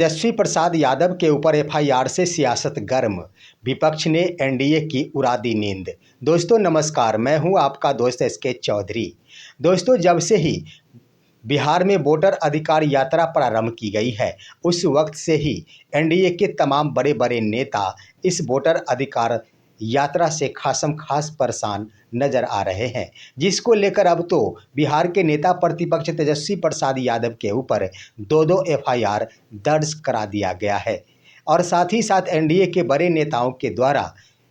तेजस्वी प्रसाद यादव के ऊपर एफआईआर से सियासत गर्म, विपक्ष ने एनडीए की उड़ा दी नींद। दोस्तों नमस्कार, मैं हूं आपका दोस्त एसके चौधरी। दोस्तों जब से ही बिहार में वोटर अधिकार यात्रा प्रारंभ की गई है, उस वक्त से ही एनडीए के तमाम बड़े बड़े नेता इस वोटर अधिकार यात्रा से खासम खास परेशान नजर आ रहे हैं, जिसको लेकर अब तो बिहार के नेता प्रतिपक्ष तेजस्वी प्रसाद यादव के ऊपर दो एफआईआर दर्ज करा दिया गया है। और साथ ही साथ एनडीए के बड़े नेताओं के द्वारा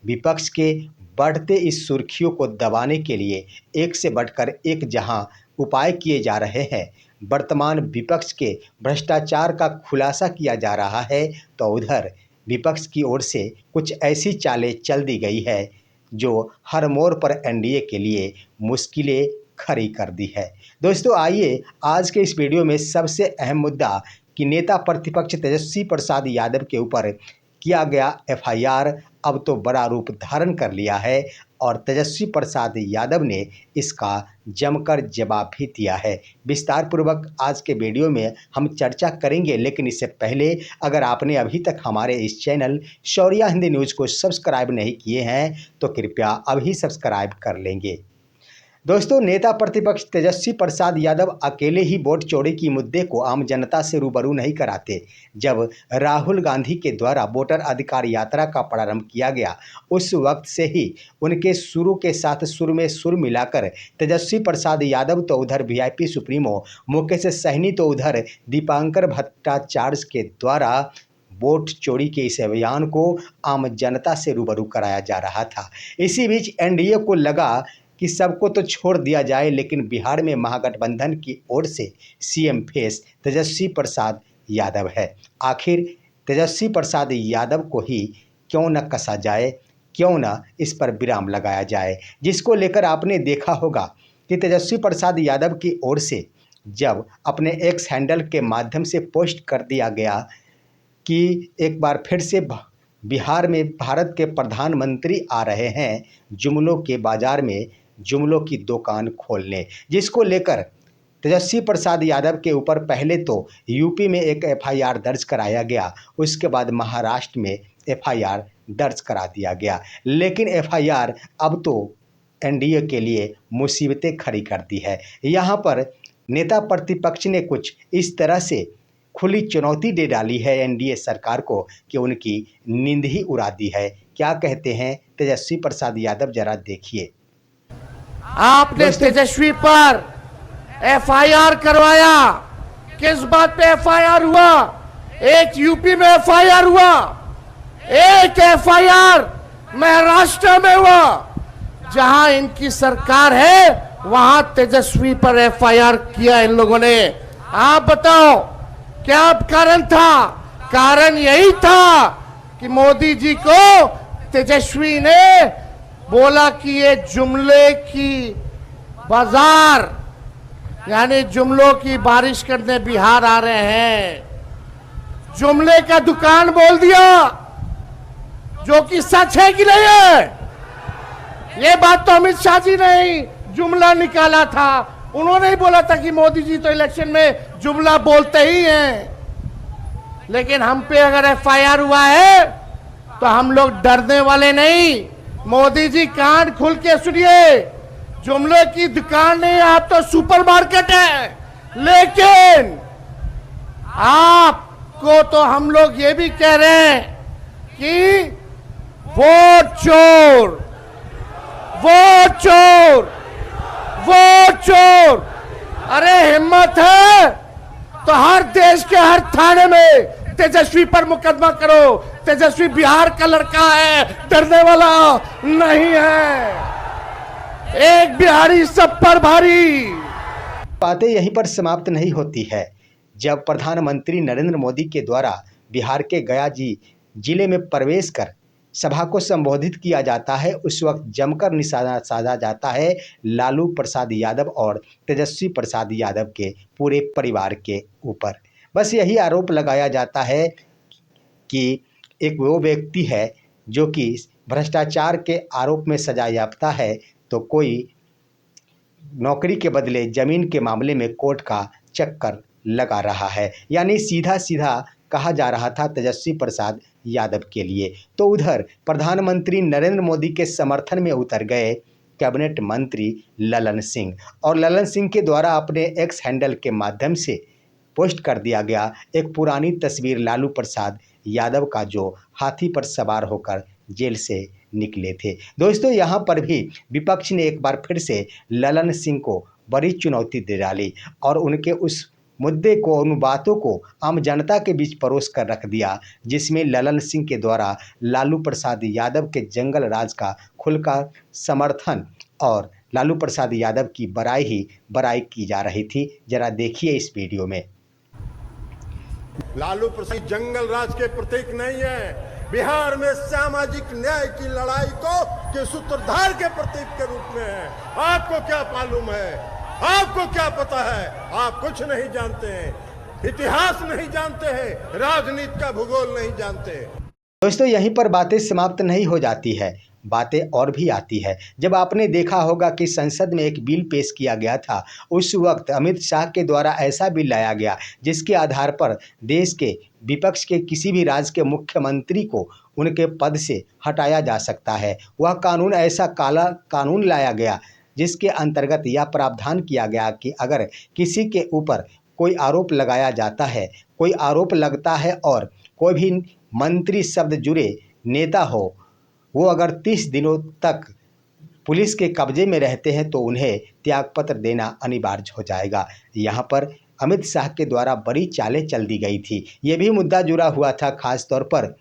विपक्ष के बढ़ते इस सुर्खियों को दबाने के लिए एक से बढ़कर एक जहां उपाय किए जा रहे हैं, वर्तमान विपक्ष के भ्रष्टाचार का खुलासा किया जा रहा है, तो उधर विपक्ष की ओर से कुछ ऐसी चालें चल दी गई है जो हर मोड़ पर एनडीए के लिए मुश्किलें खड़ी कर दी है। दोस्तों आइए आज के इस वीडियो में सबसे अहम मुद्दा कि नेता प्रतिपक्ष तेजस्वी प्रसाद यादव के ऊपर किया गया एफआईआर अब तो बड़ा रूप धारण कर लिया है और तेजस्वी प्रसाद यादव ने इसका जमकर जवाब भी दिया है। विस्तार पूर्वक आज के वीडियो में हम चर्चा करेंगे, लेकिन इससे पहले अगर आपने अभी तक हमारे इस चैनल शौर्या हिंदी न्यूज़ को सब्सक्राइब नहीं किए हैं तो कृपया अभी सब्सक्राइब कर लेंगे। दोस्तों नेता प्रतिपक्ष तेजस्वी प्रसाद यादव अकेले ही वोट चोरी की मुद्दे को आम जनता से रूबरू नहीं कराते। जब राहुल गांधी के द्वारा वोटर अधिकार यात्रा का प्रारंभ किया गया, उस वक्त से ही उनके शुरू के साथ सुर में सुर मिलाकर तेजस्वी प्रसाद यादव तो उधर वीआईपी सुप्रीमो मुकेश सहनी तो उधर दीपांकर भट्टाचार्य के द्वारा वोट चोरी के इस अभियान को आम जनता से रूबरू कराया जा रहा था। इसी बीच एनडीए को लगा कि सबको तो छोड़ दिया जाए, लेकिन बिहार में महागठबंधन की ओर से सीएम फेस तेजस्वी प्रसाद यादव है। आखिर तेजस्वी प्रसाद यादव को ही क्यों न कसा जाए, क्यों न इस पर विराम लगाया जाए, जिसको लेकर आपने देखा होगा कि तेजस्वी प्रसाद यादव की ओर से जब अपने एक्स हैंडल के माध्यम से पोस्ट कर दिया गया कि एक बार फिर से बिहार में भारत के प्रधानमंत्री आ रहे हैं जुमलों के बाज़ार में जुमलों की दुकान खोलने, जिसको लेकर तेजस्वी प्रसाद यादव के ऊपर पहले तो यूपी में एक एफआईआर दर्ज कराया गया, उसके बाद महाराष्ट्र में एफआईआर दर्ज करा दिया गया। लेकिन एफआईआर अब तो एनडीए के लिए मुसीबतें खड़ी कर दी है। यहाँ पर नेता प्रतिपक्ष ने कुछ इस तरह से खुली चुनौती दे डाली है एनडीए सरकार को कि उनकी नींद ही उड़ा दी है। क्या कहते हैं तेजस्वी प्रसाद यादव, जरा देखिए। आपने तेजस्वी पर एफआईआर करवाया, किस बात पे एफआईआर हुआ? एक यूपी में एफआईआर हुआ, एक एफआईआर महाराष्ट्र में हुआ। जहां इनकी सरकार है वहां तेजस्वी पर एफआईआर किया इन लोगों ने। आप बताओ क्या कारण था? कारण यही था कि मोदी जी को तेजस्वी ने बोला कि ये जुमले की बाजार यानी जुमलों की बारिश करने बिहार आ रहे हैं। जुमले का दुकान बोल दिया, जो कि सच है कि नहीं है? ये बात तो अमित शाह जी ने ही जुमला निकाला था। उन्होंने ही बोला था कि मोदी जी तो इलेक्शन में जुमला बोलते ही हैं। लेकिन हम पे अगर एफआईआर हुआ है तो हम लोग डरने वाले नहीं। मोदी जी कान खुल के सुनिए, जुमले की दुकान नहीं, आप तो सुपरमार्केट है। लेकिन आपको तो हम लोग ये भी कह रहे हैं कि वोट चोर, वोट चोर, वोट चोर। अरे हिम्मत है तो हर देश के हर थाने में तेजस्वी पर मुकदमा करो। तेजस्वी बिहार का लड़का है, डरने वाला नहीं है। एक बिहारी सब पर भारी। बातें यहीं पर समाप्त नहीं होती है। जब प्रधानमंत्री नरेंद्र मोदी के द्वारा बिहार के गया जिले में प्रवेश कर सभा को संबोधित किया जाता है, उस वक्त जमकर निशाना साधा जाता है लालू प्रसाद यादव और तेजस्वी प्रसाद यादव के पूरे परिवार के ऊपर। बस यही आरोप लगाया जाता है कि एक वो व्यक्ति है जो कि भ्रष्टाचार के आरोप में सजा याफ्ता है, तो कोई नौकरी के बदले ज़मीन के मामले में कोर्ट का चक्कर लगा रहा है। यानी सीधा सीधा कहा जा रहा था तेजस्वी प्रसाद यादव के लिए। तो उधर प्रधानमंत्री नरेंद्र मोदी के समर्थन में उतर गए कैबिनेट मंत्री ललन सिंह, और ललन सिंह के द्वारा अपने एक्स हैंडल के माध्यम से पोस्ट कर दिया गया एक पुरानी तस्वीर लालू प्रसाद यादव का, जो हाथी पर सवार होकर जेल से निकले थे। दोस्तों, यहाँ पर भी विपक्ष ने एक बार फिर से ललन सिंह को बड़ी चुनौती दे डाली और उनके उस मुद्दे को, उन बातों को आम जनता के बीच परोस कर रख दिया, जिसमें ललन सिंह के द्वारा लालू प्रसाद यादव के जंगल राज का खुलकर समर्थन और लालू प्रसाद यादव की बड़ाई ही बड़ाई की जा रही थी। जरा देखिए इस वीडियो में। लालू प्रसाद जंगल राज के प्रतीक नहीं है, बिहार में सामाजिक न्याय की लड़ाई के सूत्रधार के प्रतीक के रूप में है। आपको क्या मालूम है? आपको क्या पता है? आप कुछ नहीं जानते हैं, इतिहास नहीं जानते हैं, राजनीति का भूगोल नहीं जानते। दोस्तों, यहीं पर बातें समाप्त नहीं हो जाती है, बातें और भी आती है। जब आपने देखा होगा कि संसद में एक बिल पेश किया गया था, उस वक्त अमित शाह के द्वारा ऐसा बिल लाया गया जिसके आधार पर देश के विपक्ष के किसी भी राज्य के मुख्यमंत्री को उनके पद से हटाया जा सकता है। वह कानून, ऐसा काला कानून लाया गया जिसके अंतर्गत यह प्रावधान किया गया कि अगर किसी के ऊपर कोई आरोप लगाया जाता है, कोई आरोप लगता है और कोई भी मंत्री शब्द जुड़े नेता हो, वो अगर 30 दिनों तक पुलिस के कब्जे में रहते हैं तो उन्हें त्यागपत्र देना अनिवार्य हो जाएगा। यहाँ पर अमित शाह के द्वारा बड़ी चालें चल दी गई थी। ये भी मुद्दा जुड़ा हुआ था खास तौर पर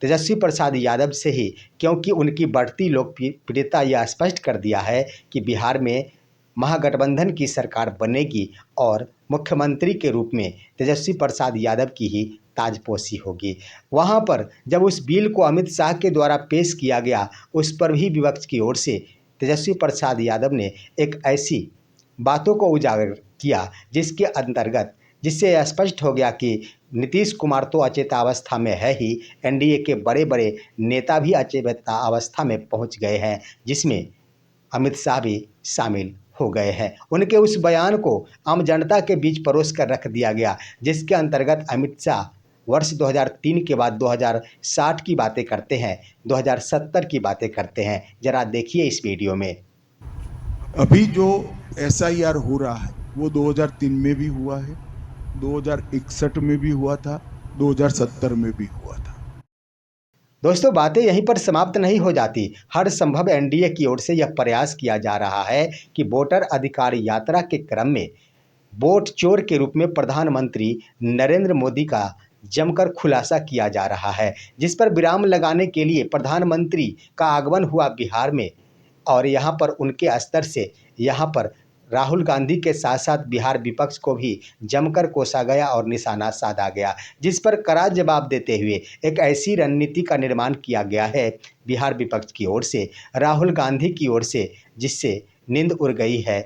तेजस्वी प्रसाद यादव से ही, क्योंकि उनकी बढ़ती लोकप्रियता यह स्पष्ट कर दिया है कि बिहार में महागठबंधन की सरकार बनेगी और मुख्यमंत्री के रूप में तेजस्वी प्रसाद यादव की ही ताजपोशी होगी। वहाँ पर जब उस बिल को अमित शाह के द्वारा पेश किया गया, उस पर भी विपक्ष की ओर से तेजस्वी प्रसाद यादव ने एक ऐसी बातों को उजागर किया जिससे यह स्पष्ट हो गया कि नीतीश कुमार तो अचेतावस्था में है ही, एनडीए के बड़े बड़े नेता भी अचेतावस्था में पहुंच गए हैं, जिसमें अमित शाह भी शामिल हो गए हैं। उनके उस बयान को आम जनता के बीच परोस कर रख दिया गया, जिसके अंतर्गत अमित शाह वर्ष 2003 के बाद 2060 की बातें करते हैं, 2070 की बातें करते हैं। जरा देखिए इस वीडियो में। अभी जो SIR हो रहा है वो 2003 में भी हुआ है, 2061 में भी हुआ था, 2070 में भी हुआ था। दोस्तों, बातें यहीं पर समाप्त नहीं हो जाती। हर संभव एनडीए की ओर से यह प्रयास किया जा रहा है कि वोटर अधिकार यात्रा के क्रम में वोट चोर के रूप में प्रधानमंत्री नरेंद्र मोदी का जमकर खुलासा किया जा रहा है, जिस पर विराम लगाने के लिए प्रधानमंत्री का आगमन हुआ बिहार में, और यहाँ पर उनके स्तर से यहाँ पर राहुल गांधी के साथ साथ बिहार विपक्ष को भी जमकर कोसा गया और निशाना साधा गया, जिस पर कड़ा जवाब देते हुए एक ऐसी रणनीति का निर्माण किया गया है बिहार विपक्ष की ओर से, राहुल गांधी की ओर से, जिससे नींद उड़ गई है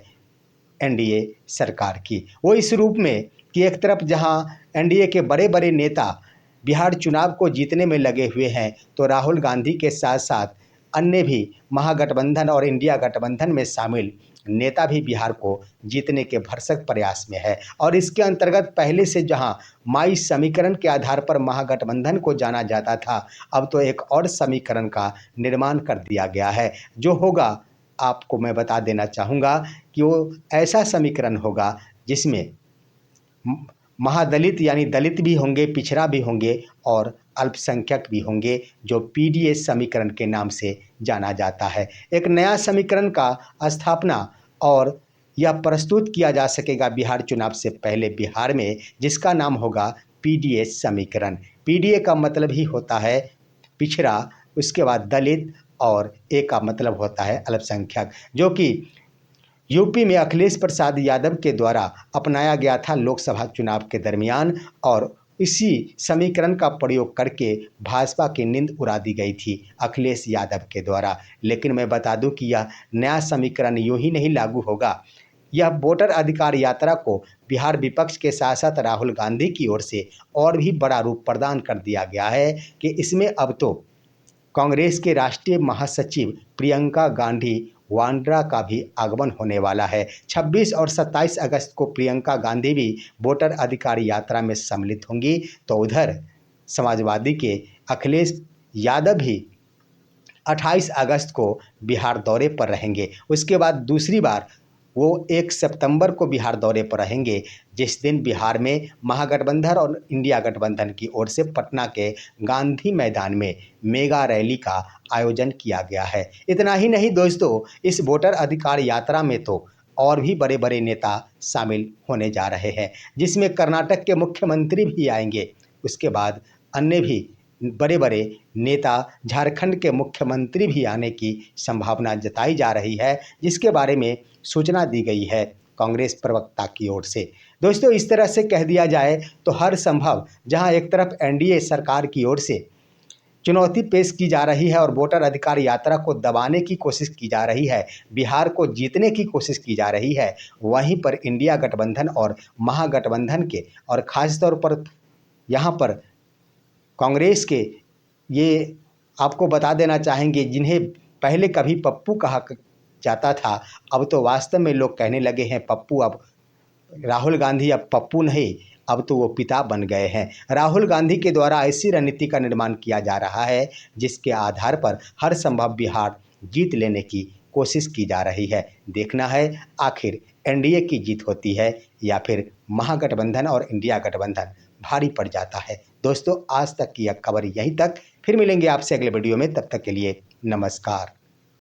एनडीए सरकार की। वो इस रूप में कि एक तरफ जहां एनडीए के बड़े बड़े नेता बिहार चुनाव को जीतने में लगे हुए हैं, तो राहुल गांधी के साथ साथ अन्य भी महागठबंधन और इंडिया गठबंधन में शामिल नेता भी बिहार को जीतने के भरसक प्रयास में है। और इसके अंतर्गत पहले से जहां माई समीकरण के आधार पर महागठबंधन को जाना जाता था, अब तो एक और समीकरण का निर्माण कर दिया गया है। जो होगा आपको मैं बता देना चाहूँगा कि वो ऐसा समीकरण होगा जिसमें महादलित यानी दलित भी होंगे, पिछड़ा भी होंगे और अल्पसंख्यक भी होंगे, जो पीडीएस समीकरण के नाम से जाना जाता है। एक नया समीकरण का स्थापना और यह प्रस्तुत किया जा सकेगा बिहार चुनाव से पहले बिहार में, जिसका नाम होगा पीडीएस समीकरण। पीडीए का मतलब ही होता है पिछड़ा, उसके बाद दलित और ए का मतलब होता है अल्पसंख्यक, जो कि यूपी में अखिलेश प्रसाद यादव के द्वारा अपनाया गया था लोकसभा चुनाव के दरमियान, और इसी समीकरण का प्रयोग करके भाजपा की नींद उड़ा दी गई थी अखिलेश यादव के द्वारा। लेकिन मैं बता दूं कि यह नया समीकरण यूं ही नहीं लागू होगा। यह वोटर अधिकार यात्रा को बिहार विपक्ष के साथ साथ राहुल गांधी की ओर से और भी बड़ा रूप प्रदान कर दिया गया है कि इसमें अब तो कांग्रेस के राष्ट्रीय महासचिव प्रियंका गांधी वाड्रा का भी आगमन होने वाला है। 26 और 27 अगस्त को प्रियंका गांधी भी वोटर अधिकार यात्रा में सम्मिलित होंगी। तो उधर समाजवादी के अखिलेश यादव भी 28 अगस्त को बिहार दौरे पर रहेंगे। उसके बाद दूसरी बार वो 1 सितंबर को बिहार दौरे पर रहेंगे, जिस दिन बिहार में महागठबंधन और इंडिया गठबंधन की ओर से पटना के गांधी मैदान में मेगा रैली का आयोजन किया गया है। इतना ही नहीं दोस्तों, इस वोटर अधिकार यात्रा में तो और भी बड़े बड़े नेता शामिल होने जा रहे हैं, जिसमें कर्नाटक के मुख्यमंत्री भी आएंगे। उसके बाद अन्य भी बड़े बड़े नेता, झारखंड के मुख्यमंत्री भी आने की संभावना जताई जा रही है, जिसके बारे में सूचना दी गई है कांग्रेस प्रवक्ता की ओर से। दोस्तों, इस तरह से कह दिया जाए तो हर संभव, जहां एक तरफ एनडीए सरकार की ओर से चुनौती पेश की जा रही है और वोटर अधिकार यात्रा को दबाने की कोशिश की जा रही है, बिहार को जीतने की कोशिश की जा रही है, वहीं पर इंडिया गठबंधन और महागठबंधन के और ख़ास तौर पर यहाँ पर कांग्रेस के, ये आपको बता देना चाहेंगे, जिन्हें पहले कभी पप्पू कहा जाता था, अब तो वास्तव में लोग कहने लगे हैं पप्पू। अब राहुल गांधी अब पप्पू नहीं, अब तो वो पिता बन गए हैं। राहुल गांधी के द्वारा ऐसी रणनीति का निर्माण किया जा रहा है जिसके आधार पर हर संभव बिहार जीत लेने की कोशिश की जा रही है। देखना है आखिर एनडीए की जीत होती है या फिर महागठबंधन और इंडिया गठबंधन भारी पड़ जाता है। दोस्तों, आज तक की यह खबर यहीं तक, फिर मिलेंगे आपसे अगले वीडियो में, तब तक के लिए नमस्कार।